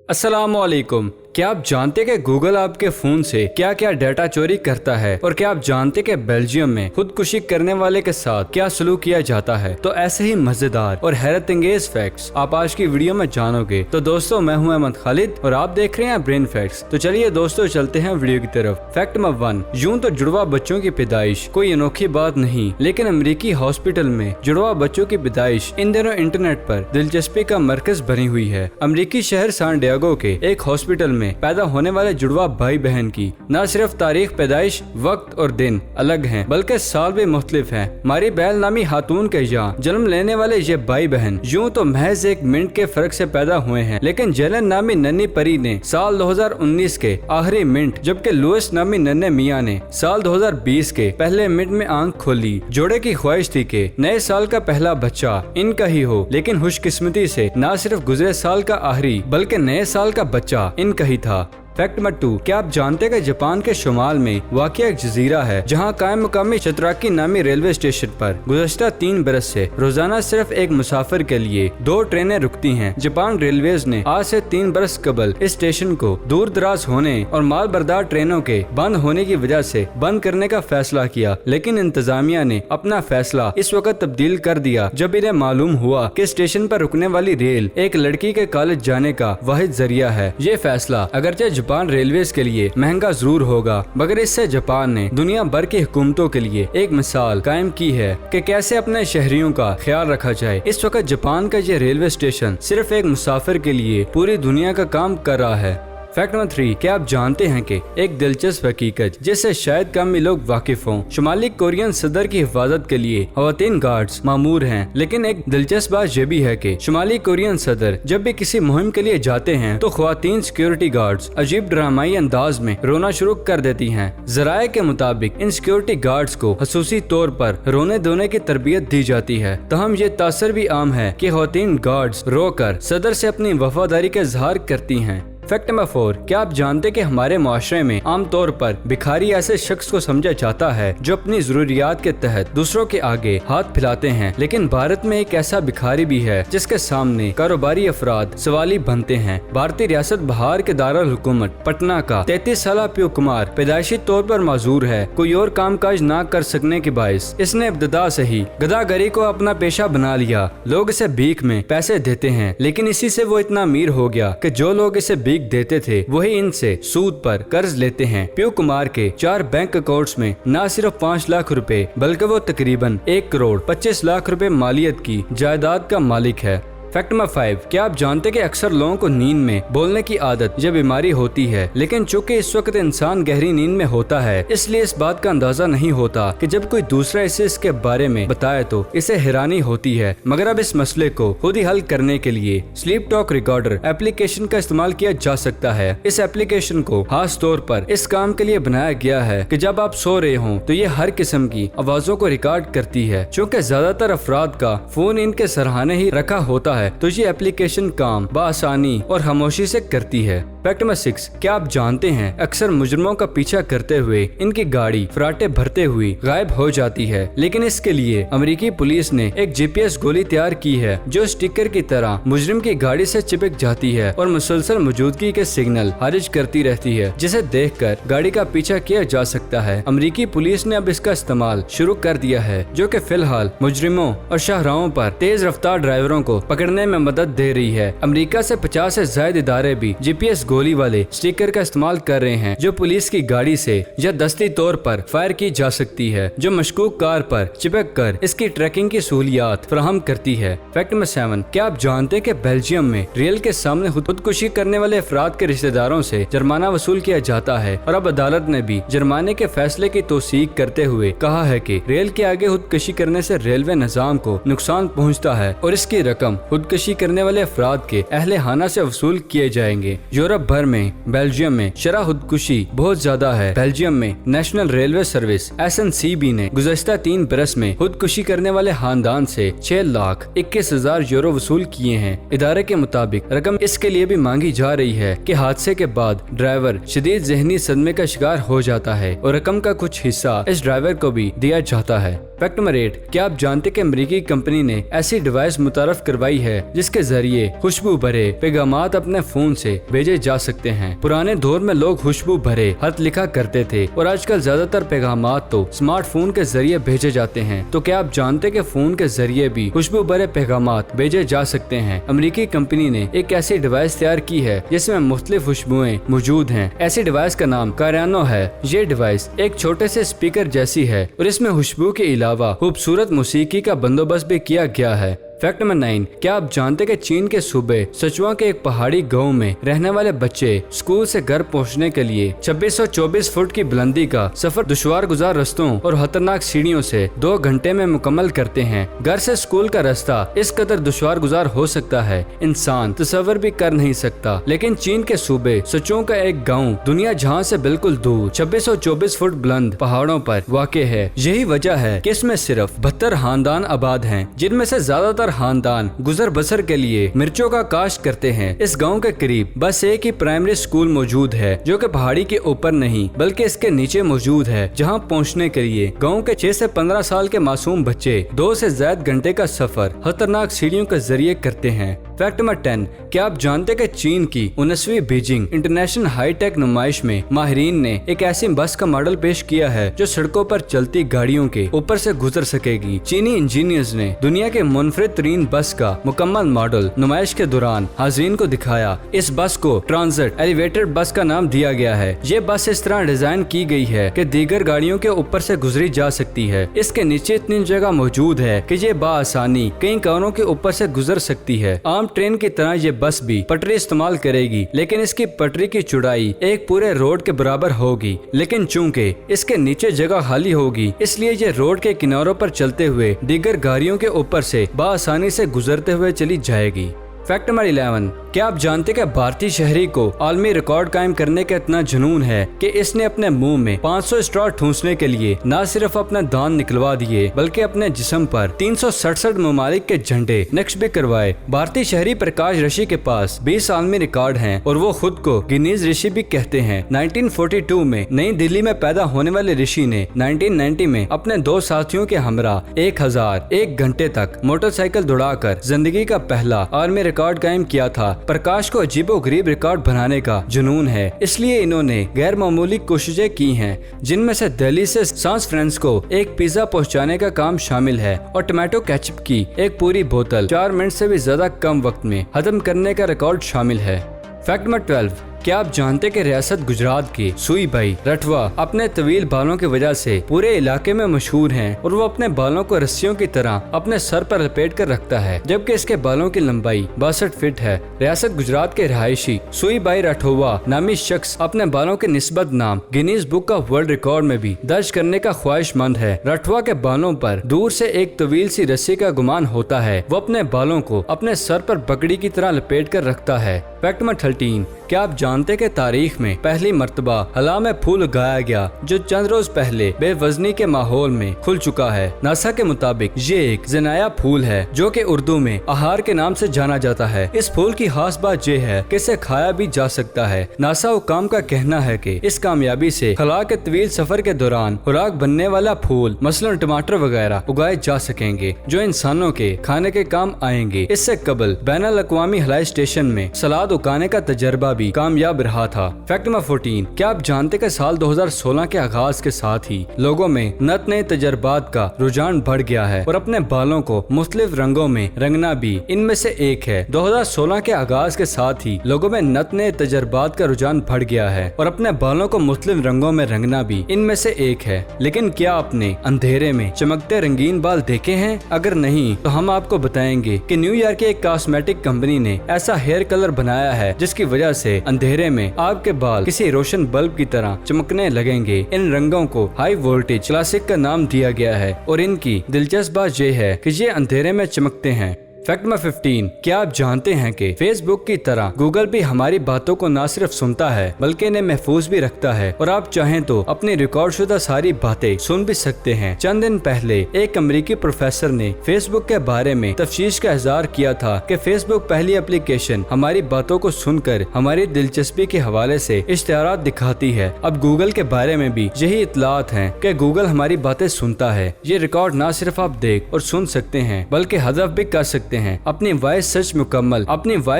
अस्सलामुअलैकुम। क्या आप जानते हैं कि गूगल आपके फोन से क्या क्या डाटा चोरी करता है और क्या आप जानते हैं कि बेल्जियम में खुदकुशी करने वाले के साथ क्या सलूक किया जाता है। तो ऐसे ही मजेदार और हैरत अंगेज फैक्ट्स आप आज की वीडियो में जानोगे। तो दोस्तों, मैं हूं अहमद खालिद और आप देख रहे हैं ब्रेन फैक्ट्स। तो चलिए दोस्तों, चलते हैं वीडियो की तरफ। फैक्ट नंबर 1, यूं तो जुड़वा बच्चों की पैदाइश कोई अनोखी बात नहीं, लेकिन अमेरिकी हॉस्पिटल में जुड़वा बच्चों की पैदाइश इन दिनों इंटरनेट पर दिलचस्पी का मरकज बनी हुई है। अमेरिकी शहर सैन डिएगो के एक हॉस्पिटल में पैदा होने वाले जुड़वा भाई बहन की न सिर्फ तारीख पैदाइश, वक्त और दिन अलग हैं, बल्कि साल भी मुख्तलिफ हैं। मारी बैल नामी खातून के यहाँ जन्म लेने वाले ये भाई बहन यूं तो महज एक मिनट के फर्क से पैदा हुए हैं, लेकिन जेलन नामी नन्ही परी ने साल 2019 के आखिरी मिनट, जबकि लुइस नामी नन्हे मियाँ ने साल 2020 के पहले मिनट में आंख खोली। जोड़े की ख्वाहिश थी कि नए साल का पहला बच्चा इनका ही हो, लेकिन खुशकिस्मती से न सिर्फ गुजरे साल का आखिरी बल्कि नए साल का बच्चा इनका ही था। फैक्ट नंबर 2, क्या आप जानते हैं कि जापान के शुमाल में वाक़िया एक जजीरा है जहां कायम मुकामी चतराकी नामी रेलवे स्टेशन पर गुज़श्ता 3 बरस से रोजाना सिर्फ एक मुसाफिर के लिए 2 ट्रेनें रुकती हैं। जापान रेलवेज ने आज से 3 बरस कबल इस स्टेशन को दूर दराज होने और माल बरदार ट्रेनों के बंद होने की वजह से बंद करने का फैसला किया, लेकिन इंतजामिया ने अपना फैसला इस वक्त तब्दील कर दिया जब इन्हें मालूम हुआ कि स्टेशन पर रुकने वाली रेल एक लड़की के कॉलेज जाने का वाहिद जरिया है। ये फैसला अगरचे जापान रेलवेज के लिए महंगा जरूर होगा, मगर इससे जापान ने दुनिया भर की हुकूमतों के लिए एक मिसाल कायम की है कि कैसे अपने शहरियों का ख्याल रखा जाए। इस वक्त जापान का ये रेलवे स्टेशन सिर्फ एक मुसाफिर के लिए पूरी दुनिया का काम कर रहा है। फैक्ट नंबर 3, क्या आप जानते हैं कि एक दिलचस्प हकीकत जिससे शायद कम ही लोग वाकिफ हों, शुमाली कोरियन सदर की हिफाजत के लिए खवातीन गार्ड्स मामूर हैं। लेकिन एक दिलचस्प बात यह भी है कि शुमाली कोरियन सदर जब भी किसी मुहिम के लिए जाते हैं तो खवातीन सिक्योरिटी गार्ड्स अजीब ड्रामाई अंदाज में रोना शुरू कर देती हैं। जराये के मुताबिक इन सिक्योरिटी गार्ड्स को खसूसी तौर पर रोने धोने की तरबियत दी जाती है। तहम ये तासर भी आम है कि खवातीन गार्ड्स रोकर सदर से अपनी वफादारी का इजहार करती हैं। फैक्ट नंबर 4, क्या आप जानते कि हमारे माशरे में आमतौर पर भिखारी ऐसे शख्स को समझा जाता है जो अपनी जरूरियात के तहत दूसरों के आगे हाथ फैलाते हैं, लेकिन भारत में एक ऐसा भिखारी भी है जिसके सामने कारोबारी अफराद सवाली बनते हैं। भारतीय रियासत बिहार के दारुल हुकूमत पटना का 33 साल पीयू कुमार पैदाइशी तौर पर माजूर है। कोई और कामकाज न कर सकने के बायस इसने इब्तदा से ही गदागरी को अपना पेशा बना लिया। लोग इसे भीख में पैसे देते हैं, लेकिन इसी से वो इतना अमीर हो गया कि जो लोग इसे भीख देते थे वही इनसे सूद पर कर्ज लेते हैं। पीयू कुमार के 4 बैंक अकाउंट्स में न सिर्फ 5 लाख रुपए बल्कि वो तकरीबन 1 करोड़ 25 लाख रुपए मालियत की जायदाद का मालिक है। फैक्ट नंबर 5, क्या आप जानते कि अक्सर लोगों को नींद में बोलने की आदत जब बीमारी होती है, लेकिन चूंकि इस वक्त इंसान गहरी नींद में होता है इसलिए इस बात का अंदाजा नहीं होता कि जब कोई दूसरा इसे इसके बारे में बताए तो इसे हैरानी होती है। मगर अब इस मसले को खुद ही हल करने के लिए स्लीप टॉक रिकॉर्डर एप्लीकेशन का इस्तेमाल किया जा सकता है। इस एप्लीकेशन को खास तौर पर इस काम के लिए बनाया गया है कि जब आप सो रहे हों तो ये हर किस्म की आवाजों को रिकॉर्ड करती है। चूँकि ज्यादातर अफराद का फोन इनके सरहाने ही रखा होता है तो ये एप्लीकेशन काम बआसानी और खामोशी से करती है। फैक्ट नंबर 6, क्या आप जानते हैं अक्सर मुजरिमों का पीछा करते हुए इनकी गाड़ी फराटे भरते हुए गायब हो जाती है, लेकिन इसके लिए अमेरिकी पुलिस ने एक GPS गोली तैयार की है जो स्टिकर की तरह मुजरिम की गाड़ी से चिपक जाती है और मुसलसल मौजूदगी के सिग्नल खारिज करती रहती है, जिसे देखकर गाड़ी का पीछा किया जा सकता है। अमेरिकी पुलिस ने अब इसका इस्तेमाल शुरू कर दिया है, जो कि फिलहाल मुजरिमों और शाहराहों पर तेज रफ्तार ड्राइवरों को पकड़ने में मदद दे रही है। अमेरिका से 50 से ज्यादा इदारे भी GPS गोली वाले स्टिकर का इस्तेमाल कर रहे हैं जो पुलिस की गाड़ी से या दस्ती तौर पर फायर की जा सकती है, जो मशकूक कार पर चिपक कर इसकी ट्रैकिंग की सहूलियात फराहम करती है। फैक्ट नंबर 7, क्या आप जानते हैं कि बेल्जियम में रेल के सामने खुदकुशी करने वाले अफराद के रिश्तेदारों से जुर्माना वसूल किया जाता है और अब अदालत ने भी जुर्माने के फैसले की तौसीक करते हुए कहा है कि रेल के आगे खुदकुशी करने से रेलवे निजाम को नुकसान पहुँचता है और इसकी रकम खुदकुशी करने वाले अफराद के अहले खाना से वसूल किए जाएंगे। यूरोप यूरोप भर में बेल्जियम में शरह खुदकुशी बहुत ज्यादा है। बेल्जियम में नेशनल रेलवे सर्विस SNCB ने गुज़श्ता 3 बरस में खुदकुशी करने वाले खानदान से 6,21,000 यूरो वसूल किए हैं। इदारे के मुताबिक रकम इसके लिए भी मांगी जा रही है कि हादसे के बाद ड्राइवर शदीद ज़हनी सदमे का शिकार हो जाता है और रकम का कुछ हिस्सा इस ड्राइवर को भी दिया जाता है। फैक्ट नंबर 8, क्या आप जानते कि अमेरिकी कंपनी ने ऐसी डिवाइस मुतारफ करवाई है जिसके जरिए खुशबू भरे पैगामात अपने फोन से भेजे जा सकते हैं। पुराने दौर में लोग खुशबू भरे खत लिखा करते थे और आजकल ज्यादातर पैगामात तो स्मार्टफोन के जरिए भेजे जाते हैं। तो क्या आप जानते कि फोन के जरिए भी खुशबू भरे पैगामात भेजे जा सकते हैं? अमेरिकी कंपनी ने एक ऐसी डिवाइस तैयार की है जिसमें मुख्तलिफ खुशबुएं मौजूद हैं। ऐसी डिवाइस का नाम कारियानो है। ये डिवाइस एक छोटे से स्पीकर जैसी है और इसमें खुशबू के अलावा खूबसूरत मौसीकी का बंदोबस्त भी किया गया है। फैक्ट नंबर 9, क्या आप जानते कि चीन के सूबे सिचुआन के एक पहाड़ी गांव में रहने वाले बच्चे स्कूल से घर पहुंचने के लिए 2624 फुट की बुलंदी का सफर दुश्वार गुजार रस्तों और खतरनाक सीढ़ियों से 2 घंटे में मुकम्मल करते हैं। घर से स्कूल का रास्ता इस कदर दुश्वार गुजार हो सकता है, इंसान तस्वर भी कर नहीं सकता। लेकिन चीन के सूबे सिचुआन का एक गाँव दुनिया जहाँ से बिल्कुल दूर 2624 फुट बुलंद पहाड़ों पर वाक़ है। यही वजह है कि इसमें सिर्फ 72 खानदान आबाद हैं, जिनमें से ज्यादातर खानदान गुजर बसर के लिए मिर्चों का काश्त करते हैं। इस गांव के करीब बस एक ही प्राइमरी स्कूल मौजूद है जो कि पहाड़ी के ऊपर नहीं बल्कि इसके नीचे मौजूद है, जहां पहुंचने के लिए गांव के 6 से 15 साल के मासूम बच्चे 2 से ज्यादा घंटे का सफर खतरनाक सीढ़ियों के जरिए करते हैं। फैक्ट नंबर 10, क्या आप जानते कि चीन की 19वीं बीजिंग इंटरनेशनल हाईटेक नुमाइश में माहिरीन ने एक ऐसी बस का मॉडल पेश किया है जो सड़कों पर चलती गाड़ियों के ऊपर से गुजर सकेगी। चीनी इंजीनियर्स ने दुनिया के मुनफरिद तरीन बस का मुकम्मल मॉडल नुमाइश के दौरान हाज़रीन को दिखाया। इस बस को ट्रांजिट एलिवेटेड बस का नाम दिया गया है। ये बस इस तरह डिजाइन की गई है कि दीगर गाड़ियों के ऊपर से गुजरी जा सकती है। इसके नीचे इतनी जगह मौजूद है कि ये बाआसानी कई कारों के ऊपर से गुजर सकती है। आम ट्रेन की तरह ये बस भी पटरी इस्तेमाल करेगी, लेकिन इसकी पटरी की चौड़ाई एक पूरे रोड के बराबर होगी। लेकिन चूंकि इसके नीचे जगह खाली होगी, इसलिए ये रोड के किनारों पर चलते हुए दीगर गाड़ियों के ऊपर से बाआसानी से गुजरते हुए चली जाएगी। फैक्ट नंबर 11, क्या आप जानते कि भारतीय शहरी को आलमी रिकॉर्ड कायम करने का इतना जुनून है कि इसने अपने मुंह में 500 स्ट्रॉ ठूंसने के लिए न सिर्फ अपने दांत निकलवा दिए बल्कि अपने जिस्म पर 367 ममालिक के झंडे नक्श भी करवाए। भारतीय शहरी प्रकाश ऋषि के पास 20 आलमी रिकॉर्ड हैं और वो खुद को गिनीज ऋषि भी कहते हैं। 1942 में नई दिल्ली में पैदा होने वाले ऋषि ने 1990 में अपने 2 साथियों के हमरा 1001 घंटे तक मोटरसाइकिल दौड़ाकर जिंदगी का पहला आलमी रिकॉर्ड कायम किया था। प्रकाश को अजीबोगरीब रिकॉर्ड बनाने का जुनून है, इसलिए इन्होंने गैर मामूली कोशिशें की हैं, जिनमें से दिल्ली से सांस फ्रांसिस्को एक पिज्जा पहुंचाने का काम शामिल है और टमाटो केचप की एक पूरी बोतल 4 मिनट से भी ज्यादा कम वक्त में खत्म करने का रिकॉर्ड शामिल है। फैक्ट नंबर 12, क्या आप जानते कि रियासत गुजरात के सुई भाई रठवा अपने तवील बालों की वजह से पूरे इलाके में मशहूर हैं और वो अपने बालों को रस्सियों की तरह अपने सर पर लपेट कर रखता है, जबकि इसके बालों की लंबाई 62 फीट है। रियासत गुजरात के रहायशी सुई भाई रठवा नामी शख्स अपने बालों के निस्बत नाम Guinness book of world record में भी दर्ज करने का ख्वाहिशमंद है। रठवा के बालों पर दूर से एक तवील सी रस्सी का गुमान होता है। वो अपने बालों को अपने सर पर पगड़ी की तरह लपेट कर रखता है। फैक्ट नंबर 13, क्या आप जानते कि तारीख में पहली मर्तबा हला में फूल उगाया गया जो चंद रोज पहले बेवजनी के माहौल में खुल चुका है। नासा के मुताबिक ये एक जनाया फूल है जो कि उर्दू में आहार के नाम से जाना जाता है। इस फूल की खास बात ये है कि इसे खाया भी जा सकता है। नासा हुकाम का कहना है कि इस कामयाबी से खला के तवील सफर के दौरान खुराक बनने वाला फूल मसलन टमाटर वगैरह उगाए जा सकेंगे जो इंसानों के खाने के काम आएंगे। इससे कबल बैनुल अक़वामी हवाई स्टेशन में सलाद उगाने का तजर्बा भी कामयाब रहा था। फैक्ट नंबर 14, क्या आप जानते कि साल 2016 के आगाज के साथ ही लोगों में नत नए तजर्बात का रुझान बढ़ गया है और अपने बालों को मुख्तलिफ रंगों में रंगना भी इनमें से एक है। 2016 के आगाज के साथ ही लोगों में नत नए तजर्बात का रुझान बढ़ गया है और अपने बालों को मुख्तलिफ रंगों में रंगना भी इनमें से एक है। लेकिन क्या आपने अंधेरे में चमकते रंगीन बाल देखे हैं? अगर नहीं तो हम आपको बताएंगे कि न्यूयॉर्क की एक कॉस्मेटिक कंपनी ने ऐसा हेयर कलर बनाया है जिसकी वजह से अंधेरे में आपके बाल किसी रोशन बल्ब की तरह चमकने लगेंगे। इन रंगों को हाई वोल्टेज क्लासिक का नाम दिया गया है और इनकी दिलचस्प बात यह है कि ये अंधेरे में चमकते हैं। फैक्ट नंबर 15, क्या आप जानते हैं कि फेसबुक की तरह गूगल भी हमारी बातों को न सिर्फ सुनता है बल्कि इन्हें महफूज भी रखता है और आप चाहें तो अपनी रिकॉर्ड शुदा सारी बातें सुन भी सकते हैं। चंद दिन पहले एक अमेरिकी प्रोफेसर ने फेसबुक के बारे में तफ्तीश का इज़हार किया था कि फेसबुक पहली एप्लीकेशन हमारी बातों को सुनकर हमारी दिलचस्पी के हवाले से इश्तिहारात दिखाती है। अब गूगल के बारे में भी यही इतलात हैं कि गूगल हमारी बातें सुनता है। ये रिकॉर्ड न सिर्फ आप देख और सुन सकते हैं बल्कि हज़फ भी कर सकते हैं। अपनी वॉइस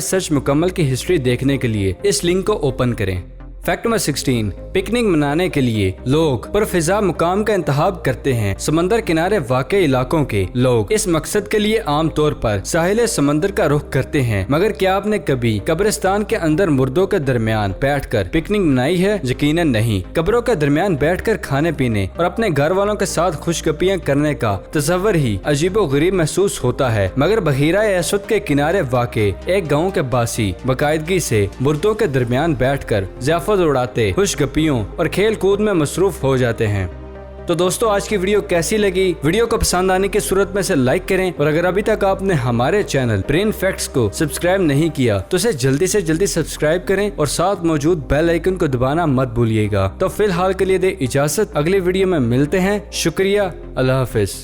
सर्च मुकम्मल की हिस्ट्री देखने के लिए इस लिंक को ओपन करें। फैक्ट नंबर 16, पिकनिक मनाने के लिए लोग पुरफिजा मुकाम का इंतखाब करते हैं। समंदर किनारे वाक़े इलाकों के लोग इस मकसद के लिए आम तौर पर साहिल समंदर का रुख करते हैं, मगर क्या आपने कभी कब्रिस्तान के अंदर मुर्दों के दरमियान बैठकर पिकनिक मनाई है? यकीनन नहीं। कब्रों के दरमियान बैठकर खाने पीने और अपने घर वालों के साथ खुशगपियाँ करने का तस्वर ही अजीबो गरीब महसूस होता है, मगर बहीरा एसवद के किनारे वाक़े एक गाँव के बासी बाकायदगी से मुर्दों के दरमियान बैठकर ज़ियाफ़त उड़ाते, खुशगपियों और खेल कूद में मसरूफ हो जाते हैं। तो दोस्तों, आज की वीडियो कैसी लगी? वीडियो को पसंद आने की सूरत में से लाइक करें और अगर अभी तक आपने हमारे चैनल ब्रेन फैक्ट्स को सब्सक्राइब नहीं किया तो इसे जल्दी से जल्दी सब्सक्राइब करें और साथ मौजूद बेल आइकन को दबाना मत भूलिएगा। तो फिलहाल के लिए दे इजाजत, अगली वीडियो में मिलते हैं। शुक्रिया, अल्लाह हाफिज।